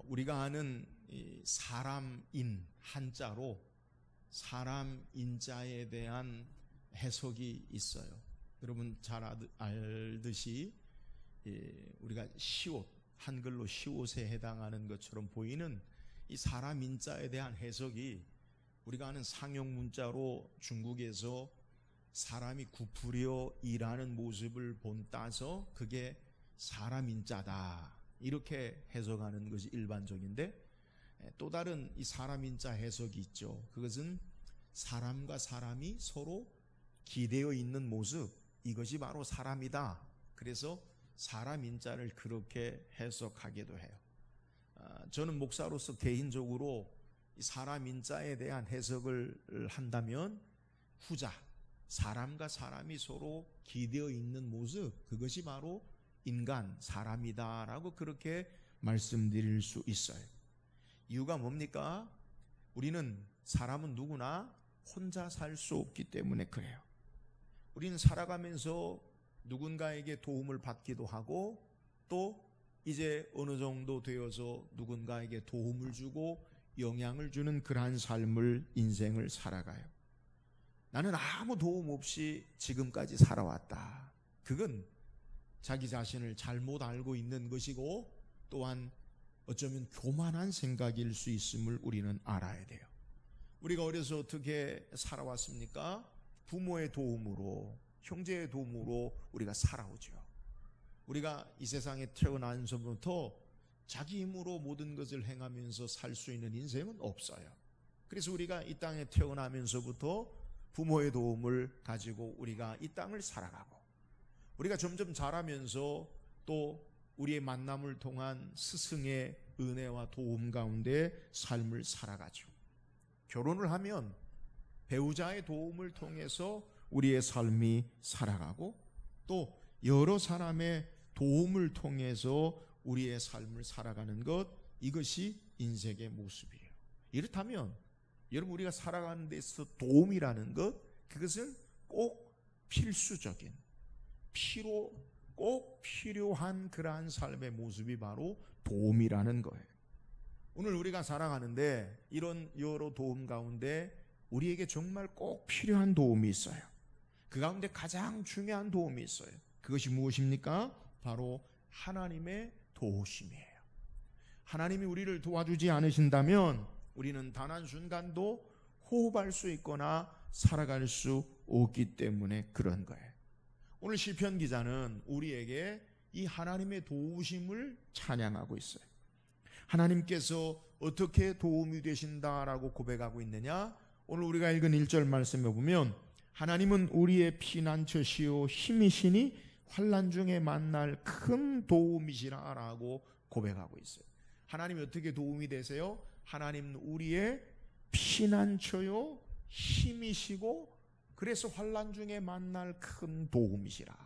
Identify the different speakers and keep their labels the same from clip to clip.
Speaker 1: 우리가 아는 이 사람인 한자로 사람인자에 대한 해석이 있어요. 여러분 잘 알듯이 우리가 시옷, 한글로 시옷에 해당하는 것처럼 보이는 이 사람인자에 대한 해석이 우리가 아는 상용 문자로 중국에서 사람이 구부려 일하는 모습을 본따서 그게 사람인자다 이렇게 해석하는 것이 일반적인데, 또 다른 이 사람인자 해석이 있죠. 그것은 사람과 사람이 서로 기대어 있는 모습, 이것이 바로 사람이다. 그래서 사람인자를 그렇게 해석하기도 해요. 저는 목사로서 개인적으로 이 사람인자에 대한 해석을 한다면 후자, 사람과 사람이 서로 기대어 있는 모습, 그것이 바로 인간, 사람이다라고 그렇게 말씀드릴 수 있어요. 이유가 뭡니까? 우리는 사람은 누구나 혼자 살 수 없기 때문에 그래요. 우리는 살아가면서 누군가에게 도움을 받기도 하고, 또 이제 어느 정도 되어서 누군가에게 도움을 주고 영향을 주는 그러한 삶을, 인생을 살아가요. 나는 아무 도움 없이 지금까지 살아왔다. 그건 자기 자신을 잘못 알고 있는 것이고, 또한 어쩌면 교만한 생각일 수 있음을 우리는 알아야 돼요. 우리가 어려서 어떻게 살아왔습니까? 부모의 도움으로, 형제의 도움으로 우리가 살아오죠. 우리가 이 세상에 태어나면서부터 자기 힘으로 모든 것을 행하면서 살 수 있는 인생은 없어요. 그래서 우리가 이 땅에 태어나면서부터 부모의 도움을 가지고 우리가 이 땅을 살아가고, 우리가 점점 자라면서 또 우리의 만남을 통한 스승의 은혜와 도움 가운데 삶을 살아가죠. 결혼을 하면 배우자의 도움을 통해서 우리의 삶이 살아가고, 또 여러 사람의 도움을 통해서 우리의 삶을 살아가는 것, 이것이 인생의 모습이에요. 이렇다면 여러분, 우리가 살아가는 데 있어서 도움이라는 것, 그것은 꼭 필수적인, 꼭 필요한 그러한 삶의 모습이 바로 도움이라는 거예요. 오늘 우리가 살아가는데 이런 여러 도움 가운데 우리에게 정말 꼭 필요한 도움이 있어요. 그 가운데 가장 중요한 도움이 있어요. 그것이 무엇입니까? 바로 하나님의 도우심이에요. 하나님이 우리를 도와주지 않으신다면 우리는 단 한순간도 호흡할 수 있거나 살아갈 수 없기 때문에 그런 거예요. 오늘 시편 기자는 우리에게 이 하나님의 도우심을 찬양하고 있어요. 하나님께서 어떻게 도움이 되신다라고 고백하고 있느냐? 오늘 우리가 읽은 1절 말씀에 보면 하나님은 우리의 피난처시요 힘이시니 환난 중에 만날 큰 도움이시라라고 고백하고 있어요. 하나님이 어떻게 도움이 되세요? 하나님은 우리의 피난처요 힘이시고, 그래서 환난 중에 만날 큰 도움이시라.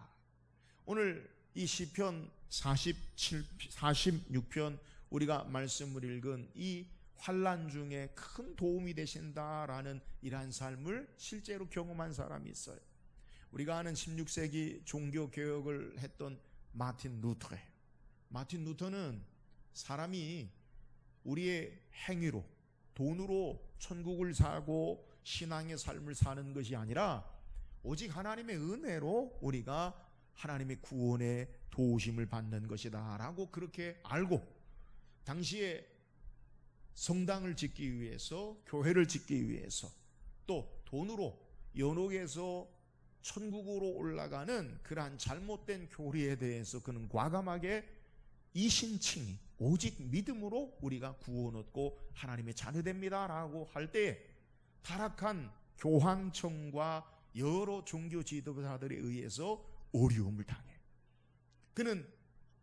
Speaker 1: 오늘 이 시편 46편 우리가 말씀을 읽은 이 환난 중에 큰 도움이 되신다라는 이러한 삶을 실제로 경험한 사람이 있어요. 우리가 아는 16세기 종교개혁을 했던 마틴 루터예요. 마틴 루터는 사람이 우리의 행위로, 돈으로 천국을 사고 신앙의 삶을 사는 것이 아니라 오직 하나님의 은혜로 우리가 하나님의 구원의 도우심을 받는 것이다 라고 그렇게 알고, 당시에 성당을 짓기 위해서, 교회를 짓기 위해서, 또 돈으로 연옥에서 천국으로 올라가는 그러한 잘못된 교리에 대해서 그는 과감하게 이신칭의, 오직 믿음으로 우리가 구원 얻고 하나님의 자녀됩니다 라고 할 때에 타락한 교황청과 여러 종교 지도자들에 의해서 어려움을 당해. 그는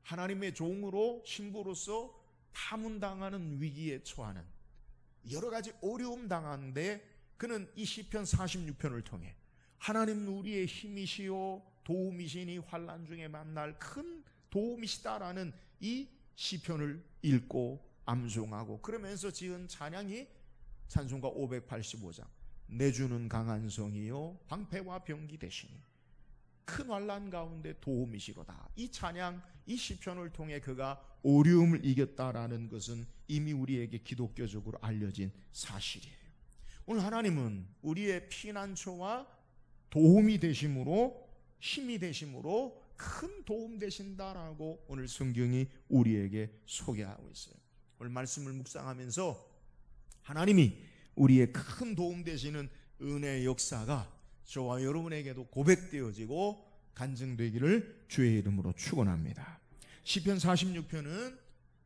Speaker 1: 하나님의 종으로, 신부로서 파문당하는 위기에 처하는, 여러 가지 어려움 당하는데 그는 이 시편 46편을 통해 하나님은 우리의 힘이시요 도움이시니 환난 중에 만날 큰 도움이시다라는 이 시편을 읽고 암송하고 그러면서 지은 찬양이 찬송가 585장, 내 주는 강한 성이요 방패와 병기 되시니 큰 환난 가운데 도움이시로다. 이 찬양, 이 시편을 통해 그가 어려움을 이겼다라는 것은 이미 우리에게 기독교적으로 알려진 사실이에요. 오늘 하나님은 우리의 피난처와 도움이 되심으로, 힘이 되심으로 큰 도움 되신다라고 오늘 성경이 우리에게 소개하고 있어요. 오늘 말씀을 묵상하면서 하나님이 우리의 큰 도움 되시는 은혜의 역사가 저와 여러분에게도 고백되어지고 간증되기를 주의 이름으로 축원합니다. 시편 46편은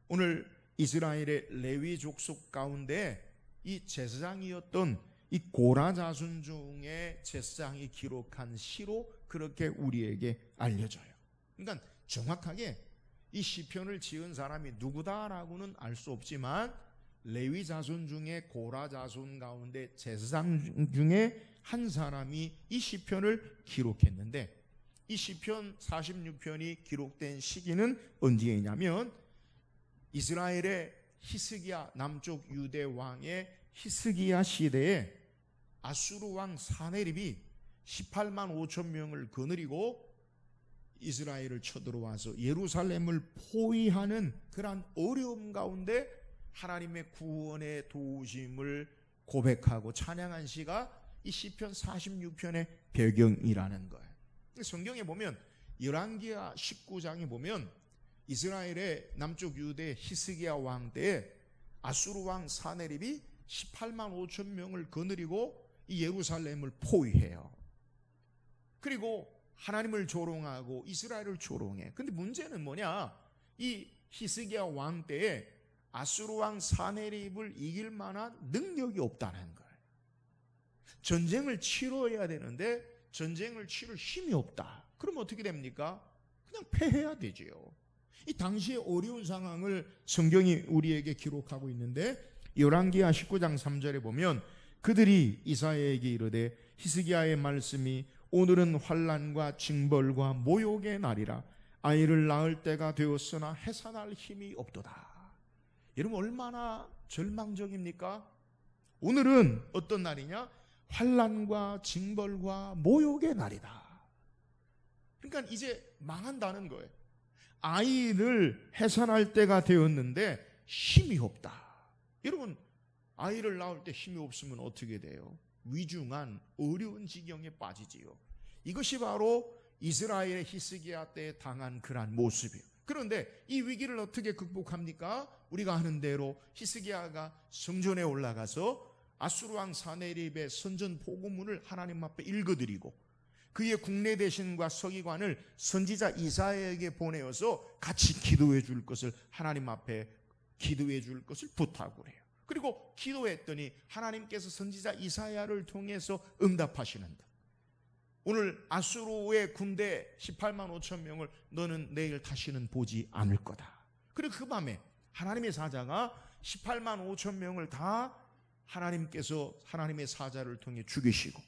Speaker 1: 오늘 이스라엘의 레위 족속 가운데 이 제사장이었던 이 고라 자손 중에 제사장이 기록한 시로 그렇게 우리에게 알려져요. 그러니까 정확하게 이 시편을 지은 사람이 누구다라고는 알 수 없지만 레위 자손 중에 고라 자손 가운데 제사장 중에 한 사람이 이 시편을 기록했는데, 이 시편 46편이 기록된 시기는 언제냐면 이스라엘의 히스기야, 남쪽 유대 왕의 히스기야 시대에 아수르 왕 사네립이 18만 5천 명을 거느리고 이스라엘을 쳐들어와서 예루살렘을 포위하는 그러한 어려움 가운데 하나님의 구원의 도우심을 고백하고 찬양한 시가 이 시편 46편의 배경이라는 거예요. 성경에 보면 열왕기하 19장에 보면 이스라엘의 남쪽 유대 히스기야 왕 때에 아수르 왕 사네립이 18만 5천 명을 거느리고 이 예루살렘을 포위해요. 그리고 하나님을 조롱하고 이스라엘을 조롱해. 근데 문제는 뭐냐? 이 히스기야 왕 때에 아수르 왕 사네립을 이길 만한 능력이 없다는 거예요. 전쟁을 치러야 되는데 전쟁을 치를 힘이 없다. 그럼 어떻게 됩니까? 그냥 패해야 되지요. 이 당시의 어려운 상황을 성경이 우리에게 기록하고 있는데 열왕기하 19장 3절에 보면 그들이 이사야에게 이르되 히스기야의 말씀이 오늘은 환난과 징벌과 모욕의 날이라 아이를 낳을 때가 되었으나 해산할 힘이 없도다. 여러분 얼마나 절망적입니까? 오늘은 어떤 날이냐? 환난과 징벌과 모욕의 날이다. 그러니까 이제 망한다는 거예요. 아이를 해산할 때가 되었는데 힘이 없다. 여러분 아이를 낳을 때 힘이 없으면 어떻게 돼요? 위중한 어려운 지경에 빠지지요. 이것이 바로 이스라엘의 히스기야 때 당한 그러한 모습이에요. 그런데 이 위기를 어떻게 극복합니까? 우리가 아는 대로 히스기야가 성전에 올라가서 아수르 왕 사네립의 선전 포고문을 하나님 앞에 읽어드리고 그의 국내 대신과 서기관을 선지자 이사야에게 보내어서 같이 기도해 줄 것을 하나님 앞에 기도해 줄 것을 부탁을 해요. 그리고 기도했더니 하나님께서 선지자 이사야를 통해서 응답하시는다. 오늘 아수르의 군대 18만 5천 명을 너는 내일 다시는 보지 않을 거다. 그리고 그 밤에 하나님의 사자가 18만 5천 명을 다 하나님께서 하나님의 사자를 통해 죽이시고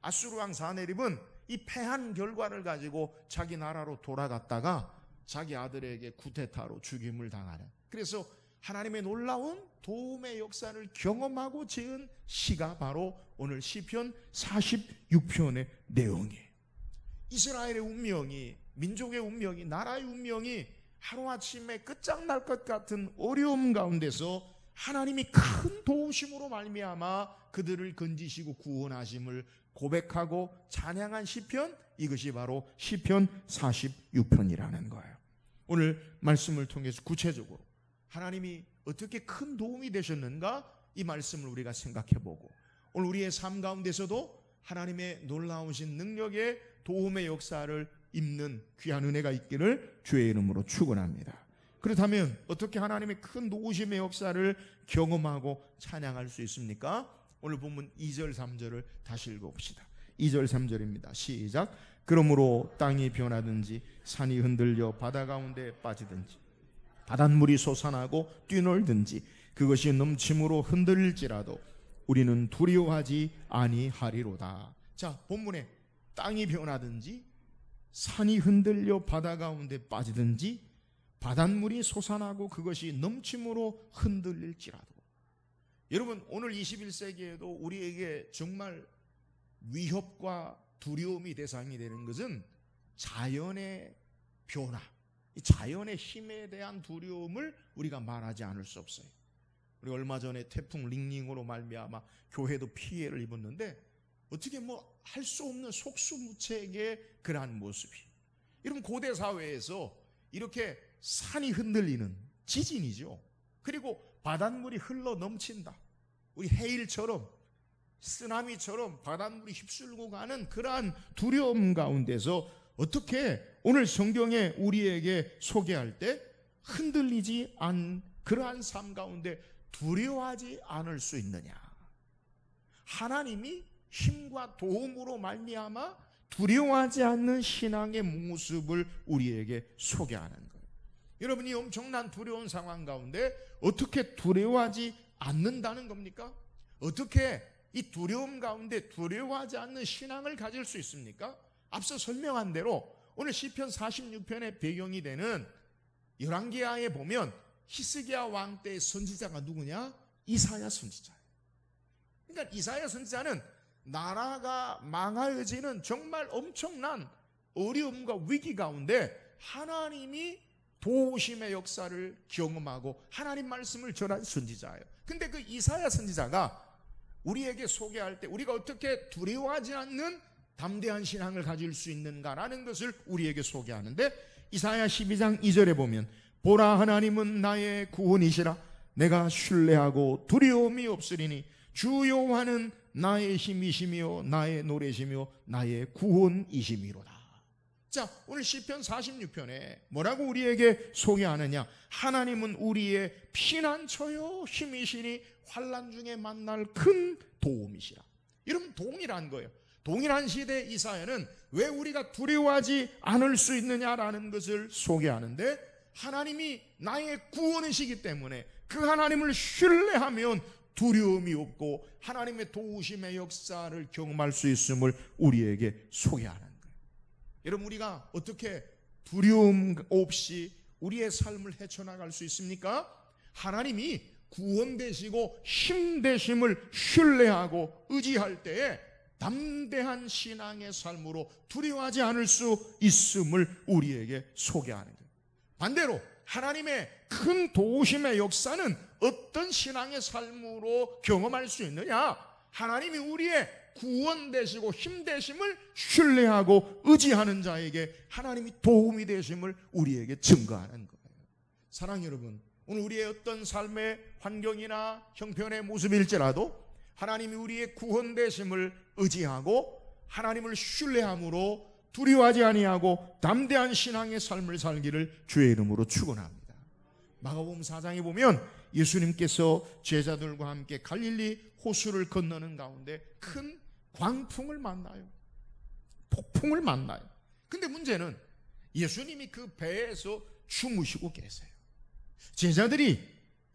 Speaker 1: 아수르 왕 사네립은 이 패한 결과를 가지고 자기 나라로 돌아갔다가 자기 아들에게 쿠데타로 죽임을 당하는, 그래서 하나님의 놀라운 도움의 역사를 경험하고 지은 시가 바로 오늘 시편 46편의 내용이에요. 이스라엘의 운명이, 민족의 운명이, 나라의 운명이 하루아침에 끝장날 것 같은 어려움 가운데서 하나님이 큰 도우심으로 말미암아 그들을 건지시고 구원하심을 고백하고 찬양한 시편, 이것이 바로 시편 46편이라는 거예요. 오늘 말씀을 통해서 구체적으로 하나님이 어떻게 큰 도움이 되셨는가, 이 말씀을 우리가 생각해보고 오늘 우리의 삶 가운데서도 하나님의 놀라우신 능력의 도움의 역사를 입는 귀한 은혜가 있기를 주의 이름으로 축원합니다. 그렇다면 어떻게 하나님의 큰 도우심의 역사를 경험하고 찬양할 수 있습니까? 오늘 본문 2절 3절을 다시 읽어봅시다. 2절 3절입니다. 시작. 그러므로 땅이 변하든지 산이 흔들려 바다 가운데 빠지든지 바닷물이 솟아나고 뛰놀든지 그것이 넘침으로 흔들릴지라도 우리는 두려워하지 아니하리로다. 자, 본문에 땅이 변하든지 산이 흔들려 바다 가운데 빠지든지 바닷물이 솟아나고 그것이 넘침으로 흔들릴지라도. 여러분 오늘 21세기에도 우리에게 정말 위협과 두려움이 대상이 되는 것은 자연의 변화, 이 자연의 힘에 대한 두려움을 우리가 말하지 않을 수 없어요. 우리 얼마 전에 태풍 링링으로 말미암아 교회도 피해를 입었는데 어떻게 할 수 없는 속수무책의 그러한 모습이. 여러분 고대 사회에서 이렇게 산이 흔들리는 지진이죠. 그리고 바닷물이 흘러 넘친다. 우리 해일처럼 쓰나미처럼 바닷물이 휩쓸고 가는 그러한 두려움 가운데서 어떻게 오늘 성경에 우리에게 소개할 때 흔들리지 않은 그러한 삶 가운데 두려워하지 않을 수 있느냐. 하나님이 힘과 도움으로 말미암아 두려워하지 않는 신앙의 모습을 우리에게 소개하는 거예요. 여러분이 엄청난 두려운 상황 가운데 어떻게 두려워하지 않는다는 겁니까? 어떻게 이 두려움 가운데 두려워하지 않는 신앙을 가질 수 있습니까? 앞서 설명한 대로 오늘 시편 46편의 배경이 되는 열왕기하에 보면 히스기야 왕 때의 선지자가 누구냐? 이사야 선지자예요. 그러니까 이사야 선지자는 나라가 망하여지는 정말 엄청난 어려움과 위기 가운데 하나님이 도우심의 역사를 경험하고 하나님 말씀을 전한 선지자예요. 근데 그 이사야 선지자가 우리에게 소개할 때 우리가 어떻게 두려워하지 않는 담대한 신앙을 가질 수 있는가라는 것을 우리에게 소개하는데, 이사야 12장 2절에 보면 보라, 하나님은 나의 구원이시라. 내가 신뢰하고 두려움이 없으리니 주 여호와는 나의 힘이시며 나의 노래시며 나의 구원이시미로다. 자, 오늘 시편 46편에 뭐라고 우리에게 소개하느냐? 하나님은 우리의 피난처요 힘이시니 환난 중에 만날 큰 도움이시라. 여러분, 동일한 거예요. 동일한 시대 이사야는 왜 우리가 두려워하지 않을 수 있느냐라는 것을 소개하는데, 하나님이 나의 구원이시기 때문에 그 하나님을 신뢰하면 두려움이 없고 하나님의 도우심의 역사를 경험할 수 있음을 우리에게 소개하는 거예요. 여러분, 우리가 어떻게 두려움 없이 우리의 삶을 헤쳐나갈 수 있습니까? 하나님이 구원 되시고 힘 되심을 신뢰하고 의지할 때에 담대한 신앙의 삶으로 두려워하지 않을 수 있음을 우리에게 소개하는 거예요. 반대로 하나님의 큰 도우심의 역사는 어떤 신앙의 삶으로 경험할 수 있느냐? 하나님이 우리의 구원 되시고 힘 되심을 신뢰하고 의지하는 자에게 하나님이 도움이 되심을 우리에게 증거하는 거예요. 사랑하는 여러분, 오늘 우리의 어떤 삶의 환경이나 형편의 모습일지라도 하나님이 우리의 구원 되심을 의지하고 하나님을 신뢰함으로 두려워하지 아니하고 담대한 신앙의 삶을 살기를 주의 이름으로 축원합니다. 마가복음 4장에 보면 예수님께서 제자들과 함께 갈릴리 호수를 건너는 가운데 큰 광풍을 만나요. 폭풍을 만나요. 근데 문제는 예수님이 그 배에서 주무시고 계세요. 제자들이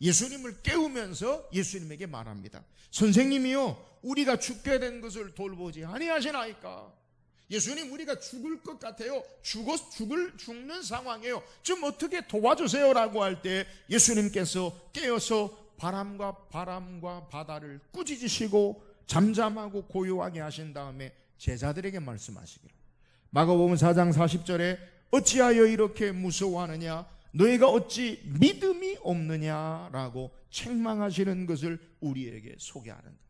Speaker 1: 예수님을 깨우면서 예수님에게 말합니다. 선생님이요, 우리가 죽게 된 것을 돌보지 아니하시나이까? 예수님, 우리가 죽을 것 같아요. 죽는 상황이에요. 좀 어떻게 도와주세요 라고 할 때 예수님께서 깨어서 바람과 바다를 꾸짖으시고 잠잠하고 고요하게 하신 다음에 제자들에게 말씀하시기를, 마가복음 4장 40절에 어찌하여 이렇게 무서워하느냐? 너희가 어찌 믿음이 없느냐라고 책망하시는 것을 우리에게 소개하는 거예요.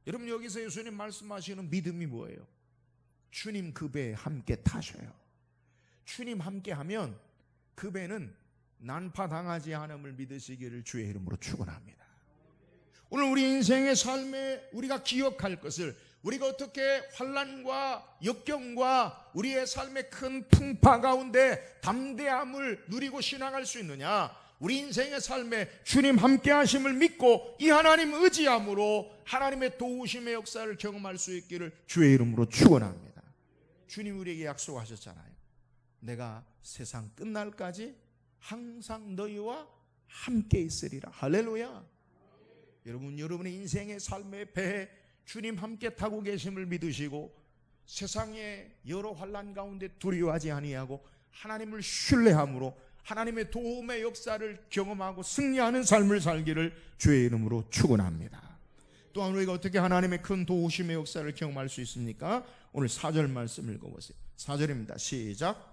Speaker 1: 여러분, 여기서 예수님 말씀하시는 믿음이 뭐예요? 주님 그 배에 함께 타셔요. 주님 함께 하면 그 배는 난파당하지 않음을 믿으시기를 주의 이름으로 축원합니다. 오늘 우리 인생의 삶에 우리가 기억할 것을, 우리가 어떻게 환난과 역경과 우리의 삶의 큰 풍파 가운데 담대함을 누리고 신앙할 수 있느냐? 우리 인생의 삶에 주님 함께 하심을 믿고 이 하나님 의지함으로 하나님의 도우심의 역사를 경험할 수 있기를 주의 이름으로 축원합니다. 주님 우리에게 약속하셨잖아요. 내가 세상 끝날까지 항상 너희와 함께 있으리라. 할렐루야. 여러분, 여러분의 인생의 삶의 배에 주님 함께 타고 계심을 믿으시고 세상의 여러 환난 가운데 두려워하지 아니하고 하나님을 신뢰함으로 하나님의 도움의 역사를 경험하고 승리하는 삶을 살기를 주의 이름으로 축원합니다. 또한 우리가 어떻게 하나님의 큰 도우심의 역사를 경험할 수 있습니까? 오늘 4절 말씀 읽어보세요. 4절입니다. 시작.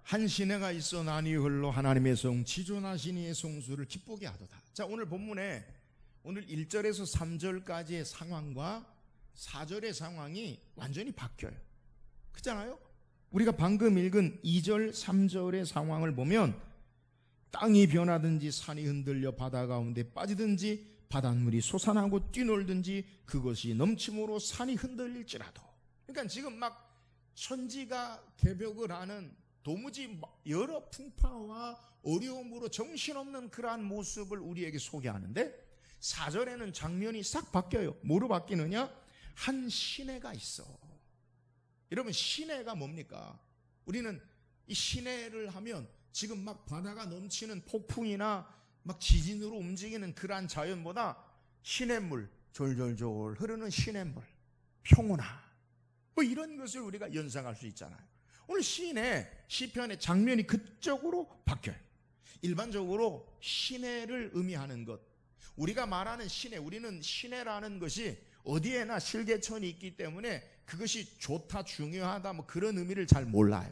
Speaker 1: 한 시내가 있어 나니 흘러 하나님의 성 지존하신 이의 성수를 기쁘게 하도다. 자, 오늘 본문에 오늘 1절에서 3절까지의 상황과 4절의 상황이 완전히 바뀌어요. 그렇잖아요? 우리가 방금 읽은 2절 3절의 상황을 보면 땅이 변하든지 산이 흔들려 바다 가운데 빠지든지 바닷물이 솟아나고 뛰놀든지 그것이 넘침으로 산이 흔들릴지라도. 그러니까 지금 막 천지가 개벽을 하는 도무지 여러 풍파와 어려움으로 정신없는 그러한 모습을 우리에게 소개하는데 4절에는 장면이 싹 바뀌어요. 뭐로 바뀌느냐? 한 시내가 있어. 여러분, 시내가 뭡니까? 우리는 이 시내를 하면 지금 막 바다가 넘치는 폭풍이나 막 지진으로 움직이는 그러한 자연보다 시냇물, 졸졸졸 흐르는 시냇물, 평온함, 뭐 이런 것을 우리가 연상할 수 있잖아요. 오늘 시편의 장면이 그쪽으로 바뀌어요. 일반적으로 시내를 의미하는 것, 우리가 말하는 시내, 우리는 시내라는 것이 어디에나 실개천이 있기 때문에 그것이 좋다, 중요하다, 뭐 그런 의미를 잘 몰라요.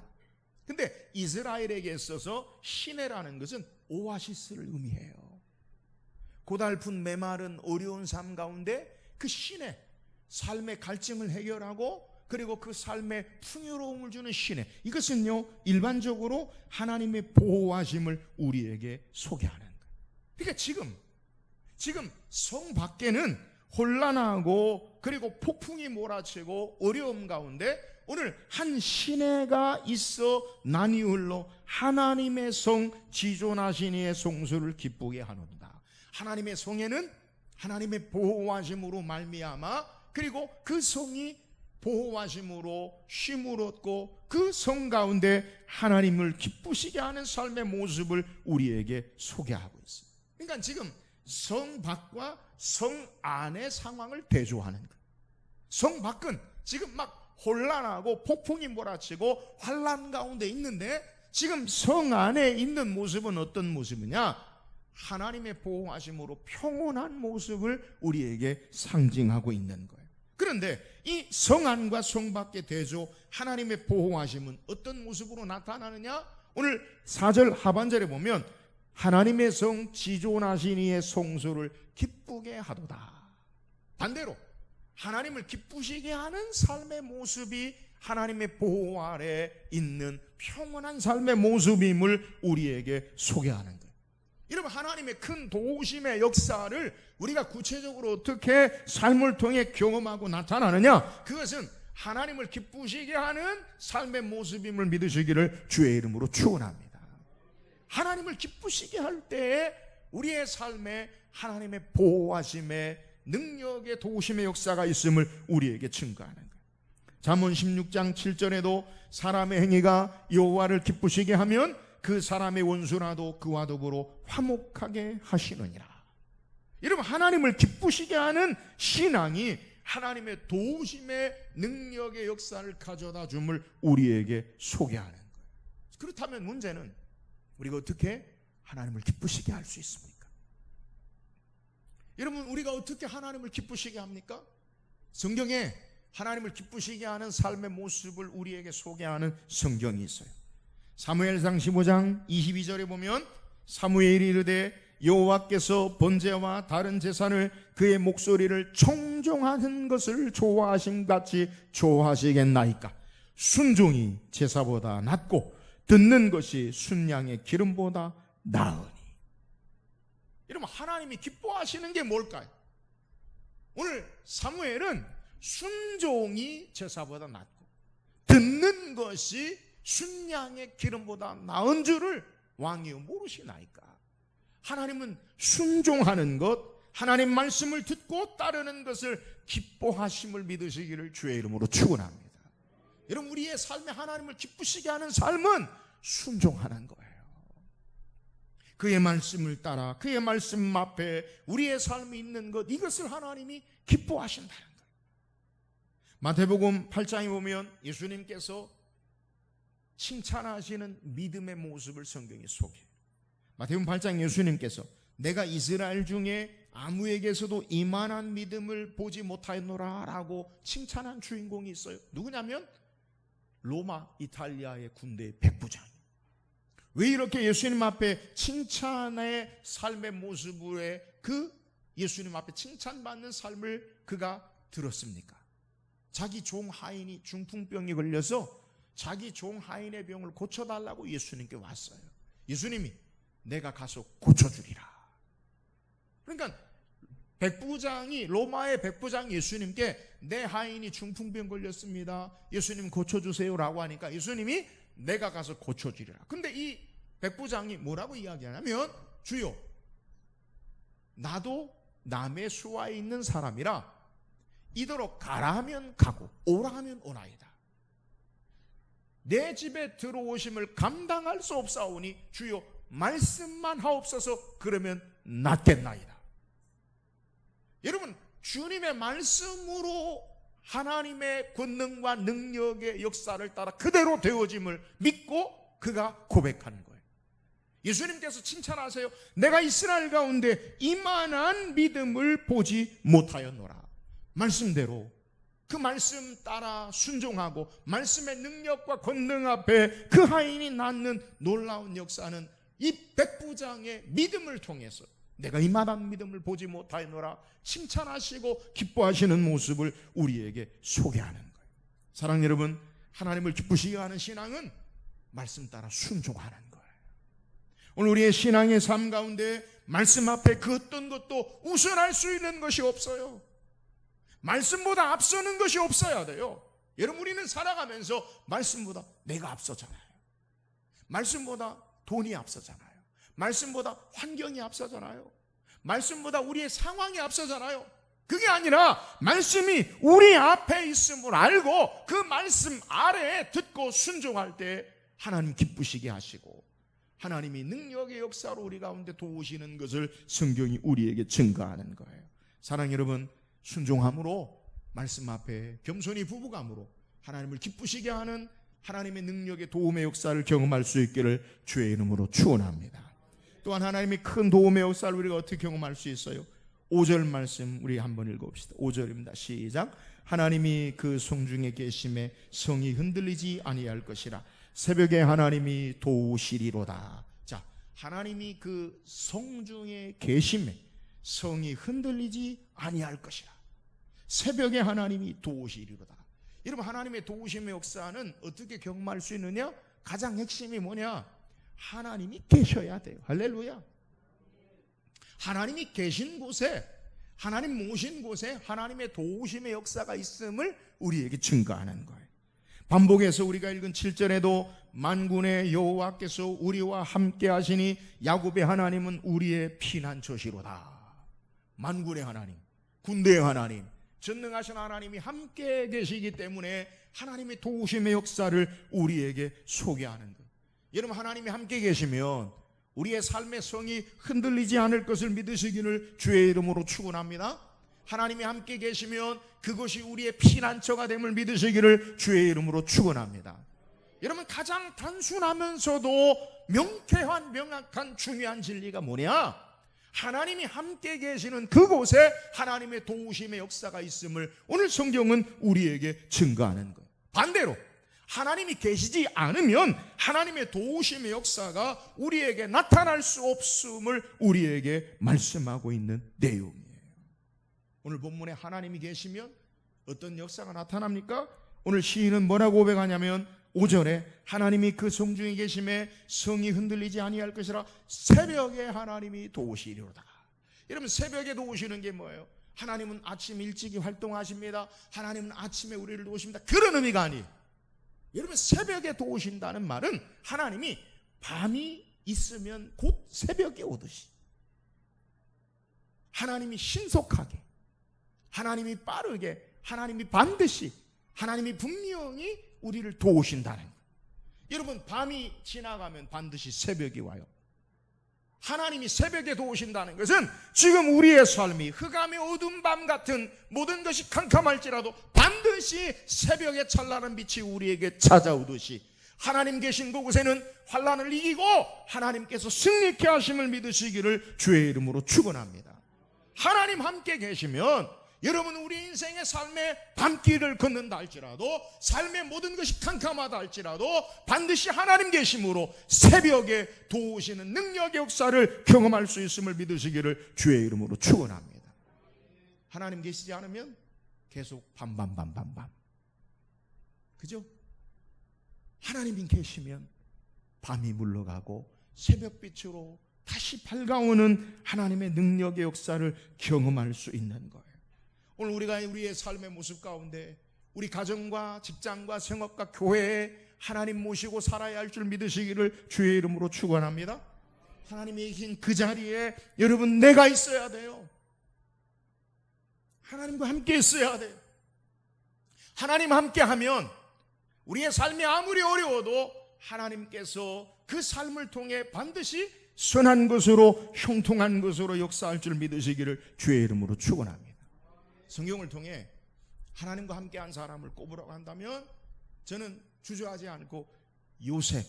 Speaker 1: 근데 이스라엘에게 있어서 시내라는 것은 오아시스를 의미해요. 고달픈 메마른 어려운 삶 가운데 그 시내, 삶의 갈증을 해결하고 그리고 그 삶에 풍요로움을 주는 시내, 이것은요 일반적으로 하나님의 보호하심을 우리에게 소개하는 거예요. 그러니까 지금 성 밖에는 혼란하고 그리고 폭풍이 몰아치고 어려움 가운데 오늘 한 시내가 있어 난이 흘러 하나님의 성 지존하신 이의 성수를 기쁘게 하노도다. 하나님의 성에는 하나님의 보호하심으로 말미암아 그리고 그 성이 보호하심으로 쉼을 얻고 그 성 가운데 하나님을 기쁘시게 하는 삶의 모습을 우리에게 소개하고 있습니다. 그러니까 지금 성 밖과 성 안의 상황을 대조하는 거예요. 성 밖은 지금 막 혼란하고 폭풍이 몰아치고 환란 가운데 있는데 지금 성 안에 있는 모습은 어떤 모습이냐? 하나님의 보호하심으로 평온한 모습을 우리에게 상징하고 있는 거예요. 그런데 이 성 안과 성 밖의 대조 하나님의 보호하심은 어떤 모습으로 나타나느냐? 오늘 4절 하반절에 보면 하나님의 성 지존하신 이의 성소를 기쁘게 하도다. 반대로 하나님을 기쁘시게 하는 삶의 모습이 하나님의 보호 아래 있는 평온한 삶의 모습임을 우리에게 소개하는 거예요. 여러분, 하나님의 큰 도우심의 역사를 우리가 구체적으로 어떻게 삶을 통해 경험하고 나타나느냐? 그것은 하나님을 기쁘시게 하는 삶의 모습임을 믿으시기를 주의 이름으로 축원합니다. 하나님을 기쁘시게 할 때에 우리의 삶에 하나님의 보호하심의 능력의 도우심의 역사가 있음을 우리에게 증거하는 거예요. 잠언 16장 7절에도 사람의 행위가 여호와를 기쁘시게 하면 그 사람의 원수라도 그와 더불어 화목하게 하시느니라. 여러분, 하나님을 기쁘시게 하는 신앙이 하나님의 도우심의 능력의 역사를 가져다 줌을 우리에게 소개하는 거예요. 그렇다면 문제는 우리가 어떻게 하나님을 기쁘시게 할 수 있습니까? 여러분, 우리가 어떻게 하나님을 기쁘시게 합니까? 성경에 하나님을 기쁘시게 하는 삶의 모습을 우리에게 소개하는 성경이 있어요. 사무엘상 15장 22절에 보면 사무엘이 이르되 여호와께서 번제와 다른 제사를 그의 목소리를 청종하는 것을 좋아하신 같이 좋아하시겠나이까? 순종이 제사보다 낫고 듣는 것이 순양의 기름보다 나으니. 여러분, 하나님이 기뻐하시는 게 뭘까요? 오늘 사무엘은 순종이 제사보다 낫고 듣는 것이 순양의 기름보다 나은 줄을 왕이여 모르시나이까? 하나님은 순종하는 것, 하나님 말씀을 듣고 따르는 것을 기뻐하심을 믿으시기를 주의 이름으로 축원합니다. 여러분, 우리의 삶에 하나님을 기쁘시게 하는 삶은 순종하는 거예요. 그의 말씀을 따라 그의 말씀 앞에 우리의 삶이 있는 것, 이것을 하나님이 기뻐하신다는 거예요. 마태복음 8장에 보면 예수님께서 칭찬하시는 믿음의 모습을 성경이 소개해요. 마태복음 8장 예수님께서 내가 이스라엘 중에 아무에게서도 이만한 믿음을 보지 못하였노라 라고 칭찬한 주인공이 있어요. 누구냐면 로마 이탈리아의 군대 백부장. 왜 이렇게 예수님 앞에 칭찬의 삶의 모습에 그 예수님 앞에 칭찬받는 삶을 그가 들었습니까? 자기 종 하인이 중풍병이 걸려서 자기 종 하인의 병을 고쳐달라고 예수님께 왔어요. 예수님이 내가 가서 고쳐주리라. 그러니까 로마의 백부장이 예수님께 내 하인이 중풍병 걸렸습니다, 예수님 고쳐주세요 라고 하니까 예수님이 내가 가서 고쳐주리라. 근데 이 백부장이 뭐라고 이야기하냐면, 주여, 나도 남의 수하에 있는 사람이라 이더러 가라 하면 가고 오라 하면 오나이다. 내 집에 들어오심을 감당할 수 없사오니 주여 말씀만 하옵소서. 그러면 낫겠나이다. 여러분, 주님의 말씀으로 하나님의 권능과 능력의 역사를 따라 그대로 되어짐을 믿고 그가 고백하는 거예요. 예수님께서 칭찬하세요. 내가 이스라엘 가운데 이만한 믿음을 보지 못하였노라. 말씀대로 그 말씀 따라 순종하고 말씀의 능력과 권능 앞에 그 하인이 낳는 놀라운 역사는 이 백부장의 믿음을 통해서 내가 이만한 믿음을 보지 못하였노라 칭찬하시고 기뻐하시는 모습을 우리에게 소개하는 거예요. 사랑하는 여러분, 하나님을 기쁘시게 하는 신앙은 말씀 따라 순종하는 거예요. 오늘 우리의 신앙의 삶 가운데 말씀 앞에 그 어떤 것도 우선할 수 있는 것이 없어요. 말씀보다 앞서는 것이 없어야 돼요. 여러분, 우리는 살아가면서 말씀보다 내가 앞서잖아요. 말씀보다 돈이 앞서잖아요. 말씀보다 환경이 앞서잖아요. 말씀보다 우리의 상황이 앞서잖아요. 그게 아니라 말씀이 우리 앞에 있음을 알고 그 말씀 아래에 듣고 순종할 때 하나님 기쁘시게 하시고 하나님이 능력의 역사로 우리 가운데 도우시는 것을 성경이 우리에게 증거하는 거예요. 사랑하는 여러분, 순종함으로 말씀 앞에 겸손히 부부감으로 하나님을 기쁘시게 하는 하나님의 능력의 도움의 역사를 경험할 수 있기를 주의 이름으로 축원합니다. 또한 하나님의 큰 도움의 역사를 우리가 어떻게 경험할 수 있어요? 5절 말씀 우리 한번 읽어봅시다. 5절입니다. 시작. 하나님이 그 성중에 계심에 성이 흔들리지 아니할 것이라. 새벽에 하나님이 도우시리로다. 자, 하나님이 그 성중에 계심에 성이 흔들리지 아니할 것이라. 새벽에 하나님이 도우시리로다. 여러분, 하나님의 도우심의 역사는 어떻게 경험할 수 있느냐? 가장 핵심이 뭐냐? 하나님이 계셔야 돼요. 할렐루야. 하나님이 계신 곳에, 하나님 모신 곳에 하나님의 도우심의 역사가 있음을 우리에게 증거하는 거예요. 반복해서 우리가 읽은 7절에도 만군의 여호와께서 우리와 함께 하시니 야곱의 하나님은 우리의 피난처시로다. 만군의 하나님, 군대의 하나님, 전능하신 하나님이 함께 계시기 때문에 하나님의 도우심의 역사를 우리에게 소개하는 거예요. 여러분, 하나님이 함께 계시면 우리의 삶의 성이 흔들리지 않을 것을 믿으시기를 주의 이름으로 축원합니다. 하나님이 함께 계시면 그것이 우리의 피난처가 됨을 믿으시기를 주의 이름으로 축원합니다. 여러분, 가장 단순하면서도 명쾌한 명확한 중요한 진리가 뭐냐? 하나님이 함께 계시는 그곳에 하나님의 도우심의 역사가 있음을 오늘 성경은 우리에게 증거하는 거예요. 반대로 하나님이 계시지 않으면 하나님의 도우심의 역사가 우리에게 나타날 수 없음을 우리에게 말씀하고 있는 내용이에요. 오늘 본문에 하나님이 계시면 어떤 역사가 나타납니까? 오늘 시인은 뭐라고 고백하냐면 5절에 하나님이 그 성중에 계심에 성이 흔들리지 아니할 것이라. 새벽에 하나님이 도우시리로다. 여러분, 새벽에 도우시는 게 뭐예요? 하나님은 아침 일찍이 활동하십니다. 하나님은 아침에 우리를 도우십니다. 그런 의미가 아니에요. 여러분, 새벽에 도우신다는 말은 하나님이 밤이 있으면 곧 새벽이 오듯이 하나님이 신속하게, 하나님이 빠르게, 하나님이 반드시, 하나님이 분명히 우리를 도우신다는 거예요. 여러분, 밤이 지나가면 반드시 새벽이 와요. 하나님이 새벽에 도우신다는 것은 지금 우리의 삶이 흑암의 어두운 밤 같은 모든 것이 캄캄할지라도 반드시 새벽의 찬란한 빛이 우리에게 찾아오듯이 하나님 계신 그곳에는 환난을 이기고 하나님께서 승리케 하심을 믿으시기를 주의 이름으로 축원합니다. 하나님 함께 계시면 여러분 우리 인생의 삶의 밤길을 걷는다 할지라도 삶의 모든 것이 캄캄하다 할지라도 반드시 하나님 계심으로 새벽에 도우시는 능력의 역사를 경험할 수 있음을 믿으시기를 주의 이름으로 축원합니다. 하나님 계시지 않으면 계속 밤밤밤밤밤, 그죠? 하나님이 계시면 밤이 물러가고 새벽빛으로 다시 밝아오는 하나님의 능력의 역사를 경험할 수 있는 거예요. 오늘 우리가 우리의 삶의 모습 가운데 우리 가정과 직장과 생업과 교회에 하나님 모시고 살아야 할 줄 믿으시기를 주의 이름으로 축원합니다. 하나님이 계신 그 자리에 여러분 내가 있어야 돼요. 하나님과 함께 있어야 돼요. 하나님 함께 하면 우리의 삶이 아무리 어려워도 하나님께서 그 삶을 통해 반드시 선한 것으로 형통한 것으로 역사할 줄 믿으시기를 주의 이름으로 축원합니다. 성경을 통해 하나님과 함께한 사람을 꼽으라고 한다면 저는 주저하지 않고 요셉,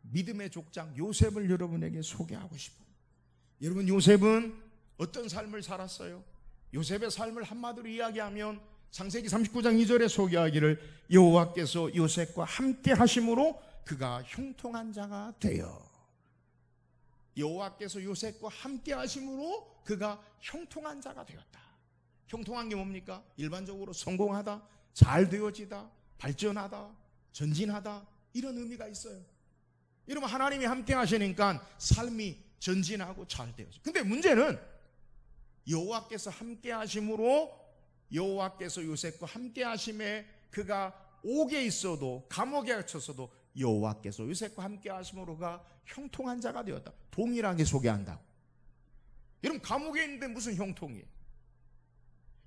Speaker 1: 믿음의 족장 요셉을 여러분에게 소개하고 싶어요. 여러분 요셉은 어떤 삶을 살았어요? 요셉의 삶을 한마디로 이야기하면 창세기 39장 2절에 소개하기를 여호와께서 요셉과 함께 하심으로 그가 형통한 자가 되어, 여호와께서 요셉과 함께 하심으로 그가 형통한 자가 되었다. 형통한 게 뭡니까? 일반적으로 성공하다, 잘 되어지다, 발전하다, 전진하다, 이런 의미가 있어요. 여러분 하나님이 함께 하시니까 삶이 전진하고 잘 되어져. 근데 문제는 여호와께서 함께 하심으로 여호와께서 요셉과 함께 하심에 그가 옥에 있어도 감옥에 갇혔어도 여호와께서 요셉과 함께 하심으로 그가 형통한 자가 되었다. 동일하게 소개한다고. 여러분 감옥에 있는데 무슨 형통이에요?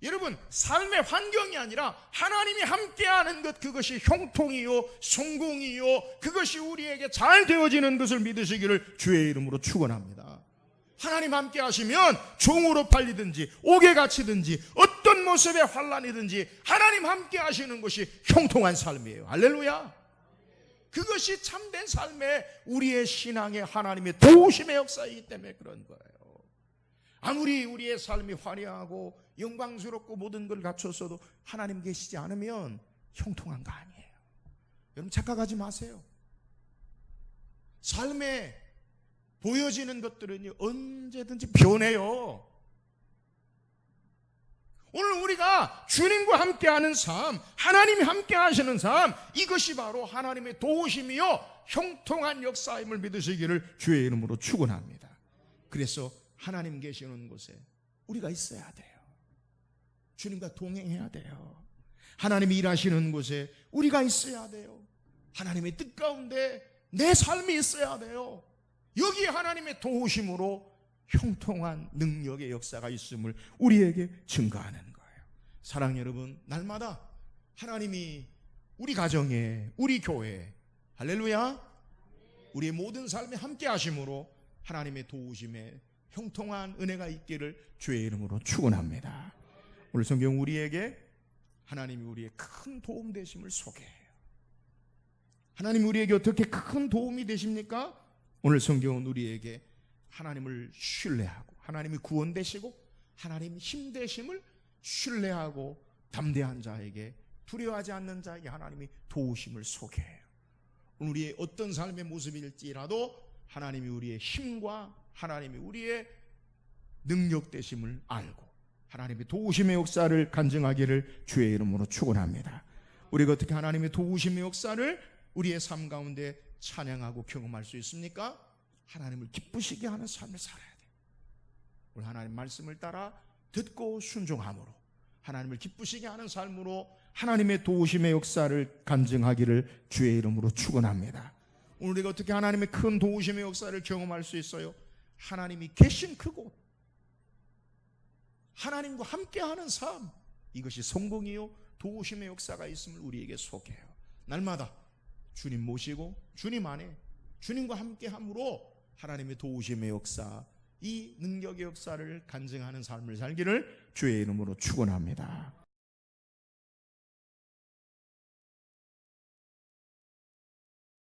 Speaker 1: 여러분 삶의 환경이 아니라 하나님이 함께하는 것, 그것이 형통이요 성공이요 그것이 우리에게 잘 되어지는 것을 믿으시기를 주의 이름으로 축원합니다. 하나님 함께 하시면 종으로 팔리든지 옥에 갇히든지 어떤 모습의 환난이든지 하나님 함께 하시는 것이 형통한 삶이에요. 할렐루야. 그것이 참된 삶의 우리의 신앙의 하나님의 도우심의 역사이기 때문에 그런 거예요. 아무리 우리의 삶이 화려하고 영광스럽고 모든 걸 갖췄어도 하나님 계시지 않으면 형통한 거 아니에요. 여러분 착각하지 마세요. 삶에 보여지는 것들은 언제든지 변해요. 오늘 우리가 주님과 함께하는 삶, 하나님이 함께 하시는 삶, 이것이 바로 하나님의 도우심이요 형통한 역사임을 믿으시기를 주의 이름으로 축원합니다. 그래서 하나님 계시는 곳에 우리가 있어야 돼요. 주님과 동행해야 돼요. 하나님이 일하시는 곳에 우리가 있어야 돼요. 하나님의 뜻 가운데 내 삶이 있어야 돼요. 여기에 하나님의 도우심으로 형통한 능력의 역사가 있음을 우리에게 증거하는 거예요. 사랑하는 여러분, 날마다 하나님이 우리 가정에, 우리 교회에, 할렐루야, 우리의 모든 삶에 함께 하심으로 하나님의 도우심에 형통한 은혜가 있기를 주의 이름으로 축원합니다. 오늘 성경 우리에게 하나님이 우리의 큰 도움 되심을 소개해요. 하나님이 우리에게 어떻게 큰 도움이 되십니까? 오늘 성경은 우리에게 하나님을 신뢰하고 하나님이 구원 되시고 하나님 힘 되심을 신뢰하고 담대한 자에게, 두려워하지 않는 자에게 하나님이 도우심을 소개해요. 우리의 어떤 삶의 모습일지라도 하나님이 우리의 힘과 하나님이 우리의 능력 되심을 알고 하나님의 도우심의 역사를 간증하기를 주의 이름으로 축원합니다. 우리가 어떻게 하나님의 도우심의 역사를 우리의 삶 가운데 찬양하고 경험할 수 있습니까? 하나님을 기쁘시게 하는 삶을 살아야 돼요. 우리 하나님 말씀을 따라 듣고 순종함으로 하나님을 기쁘시게 하는 삶으로 하나님의 도우심의 역사를 간증하기를 주의 이름으로 축원합니다. 오늘 우리가 어떻게 하나님의 큰 도우심의 역사를 경험할 수 있어요? 하나님이 계신 그곳, 하나님과 함께하는 삶, 이것이 성공이요 도우심의 역사가 있음을 우리에게 소개해요. 날마다 주님 모시고 주님 안에 주님과 함께함으로 하나님의 도우심의 역사, 이 능력의 역사를 간증하는 삶을 살기를 주의 이름으로 축원합니다.